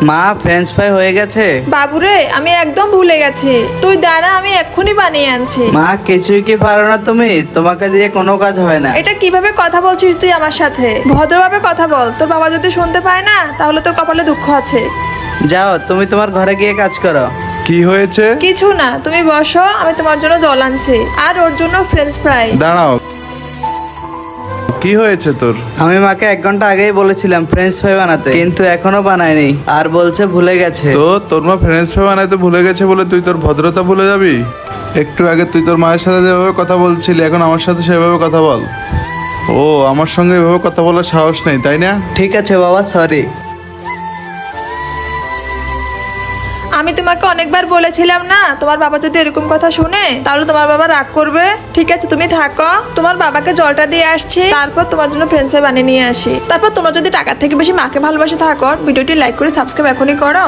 মা, French fry হয়ে গেছে। বাবুরে, আমি একদম ভুলে গেছি। তুই দাঁড়া, আমি এক্ষুনি বানিয়ে আনছি। মা, কিছুই কি পারো না তুমি? তোমাকে দিয়ে কোনো কাজ হয় না। এটা কিভাবে কথা বলছিস তুই আমার সাথে? ভদ্রভাবে কথা বল। তোর বাবা যদি শুনতে পায় না, তাহলে তোর কপালে দুঃখ আছে। যাও, তুমি তোমার ঘরে গিয়ে কাজ করো। কি হয়েছে? কিছু না, তুমি বসো, আমি তোমার জন্য জল আনছি আর ওর জন্য ফ্রেঞ্চ ফ্রাই। দাঁড়াও, কি হয়েছে তোর? আমি মাকে 1 ঘন্টা আগেই বলেছিলাম ফ্রেঞ্চ ফ্রাই বানাতে, কিন্তু এখনো বানায়নি আর বলছে ভুলে গেছে। তো তোর মা ফ্রেঞ্চ ফ্রাই বানাতে ভুলে গেছে বলে তুই তোর ভদ্রতা ভুলে যাবি? একটু আগে তুই তোর মায়ের সাথে যেভাবে কথা বলছিলি, এখন আমার সাথে সেভাবে কথা বল। ও আমার সঙ্গে এভাবে কথা বলার সাহস নেই, তাই না? ঠিক আছে বাবা, সরি। আমি তোমাকে অনেকবার বলেছিলাম না, তোমার বাবা যদি এরকম কথা শুনে তাহলে তোমার বাবা রাগ করবে। ঠিক আছে, তুমি থাকো, তোমার বাবাকে জলটা দিয়ে আসছি, তারপর তোমার জন্য ফ্রেঞ্চ ফ্রাই বানিয়ে নিয়ে আসি। তারপর তোমরা যদি টাকার থেকে বেশি মাকে ভালোবাসে থাকো, ভিডিওটি লাইক করে সাবস্ক্রাইব এখনই করো।